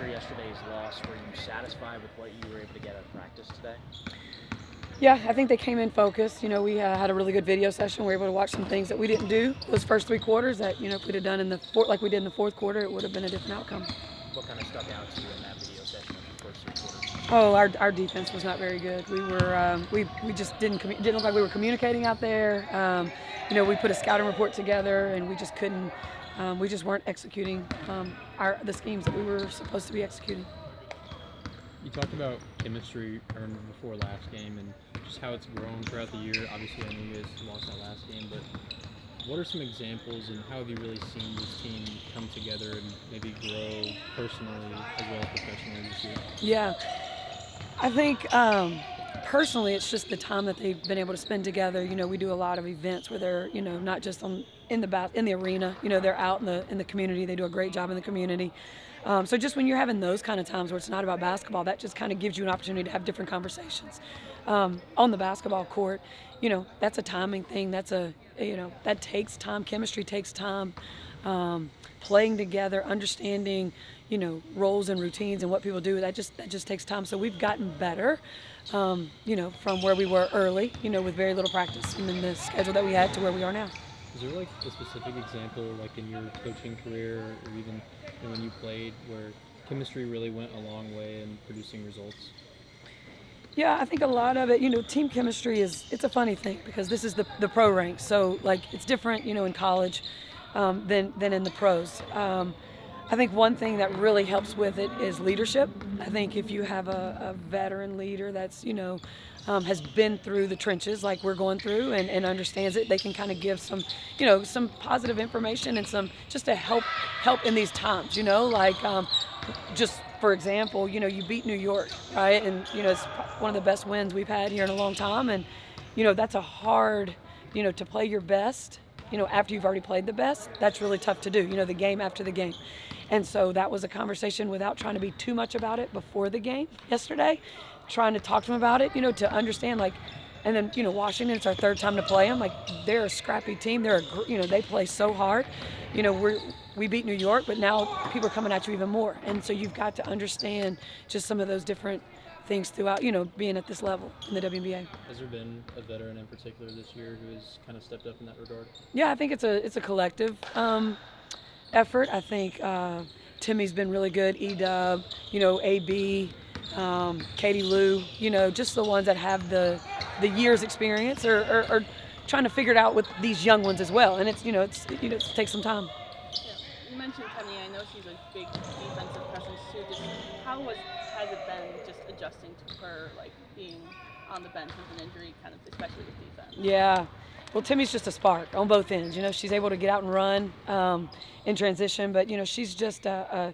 after yesterday's loss, were you satisfied with what you were able to get out of practice today? Yeah, I think they came in focused. We had a really good video session. We were able to watch some things that we didn't do those first 3 quarters that, if we'd have done in the like we did in the fourth quarter, it would have been a different outcome. What kind of stuck out to you in that video session in the first 3 quarters? Oh, our defense was not very good. We were we just didn't look like we were communicating out there. We put a scouting report together and we just couldn't. We just weren't executing the schemes that we were supposed to be executing. You talked about chemistry before last game and just how it's grown throughout the year. Obviously, I know you guys lost that last game, but what are some examples and how have you really seen this team come together and maybe grow personally as well as professionally this year? Yeah, I think personally it's just the time that they've been able to spend together. We do a lot of events where they're not just in the arena. They're out in the community. They do a great job in the community. So just when you're having those kind of times where it's not about basketball, that just kind of gives you an opportunity to have different conversations. On the basketball court, that's a timing thing. That takes time. Chemistry takes time. Playing together, understanding, roles and routines and what people do, that just takes time. So we've gotten better, from where we were early, with very little practice and then the schedule that we had to where we are now. Is there like a specific example, like in your coaching career or even when you played, where chemistry really went a long way in producing results? Yeah, I think a lot of it, team chemistry it's a funny thing because this is the pro ranks. So it's different, in college than in the pros. I think one thing that really helps with it is leadership. I think if you have a veteran leader that's, has been through the trenches like we're going through and understands it, they can kind of give some positive information and some just to help in these times, just for example, you beat New York, right? And, it's one of the best wins we've had here in a long time. And, that's a hard, to play your best, after you've already played the best, that's really tough to do, the game after the game. And so that was a conversation without trying to be too much about it before the game yesterday, trying to talk to them about it, to understand, and then, Washington, it's our third time to play them. They're a scrappy team. They play so hard. We beat New York, but now people are coming at you even more. And so you've got to understand just some of those different things throughout, being at this level in the WNBA. Has there been a veteran in particular this year who has kind of stepped up in that regard? Yeah, I think it's a collective effort. I think Timmy's been really good. E-Dub, AB, Katie Lou, just the ones that have the years experience or trying to figure it out with these young ones as well. And it takes some time. Yeah. You mentioned Penny. I know she's a big defensive presence too. Just has it been just adjusting to her being on the bench with an injury, kind of especially with defense? Yeah. Well, Timmy's just a spark on both ends. She's able to get out and run in transition, but she's just a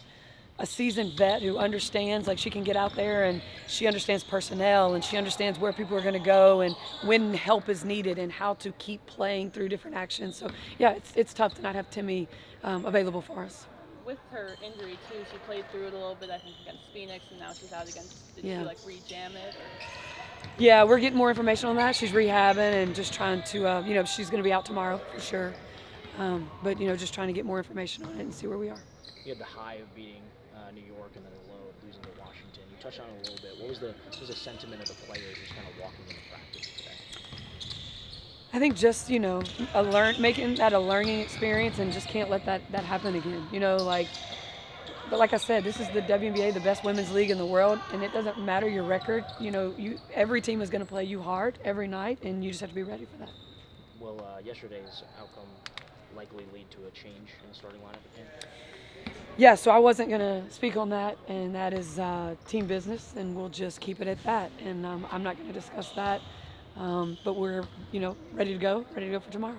seasoned vet who understands, she can get out there and she understands personnel and she understands where people are going to go and when help is needed and how to keep playing through different actions. So yeah, it's tough to not have Timmy available for us. With her injury too, she played through it a little bit, I think, against Phoenix, and now she's out against. Did she re-jam it? Or? Yeah, we're getting more information on that. She's rehabbing and just trying to, she's going to be out tomorrow for sure. But just trying to get more information on it and see where we are. You had the high of beating New York and then the low of losing to Washington. You touched on it a little bit. What was the sentiment of the players just kind of walking into practice today? I think just, making that a learning experience and just can't let that happen again. But like I said, this is the WNBA, the best women's league in the world, and it doesn't matter your record. Every team is going to play you hard every night, and you just have to be ready for that. Will yesterday's outcome likely lead to a change in the starting lineup again? Yeah, so I wasn't going to speak on that, and that is team business, and we'll just keep it at that. And I'm not going to discuss that. But we're, ready to go for tomorrow.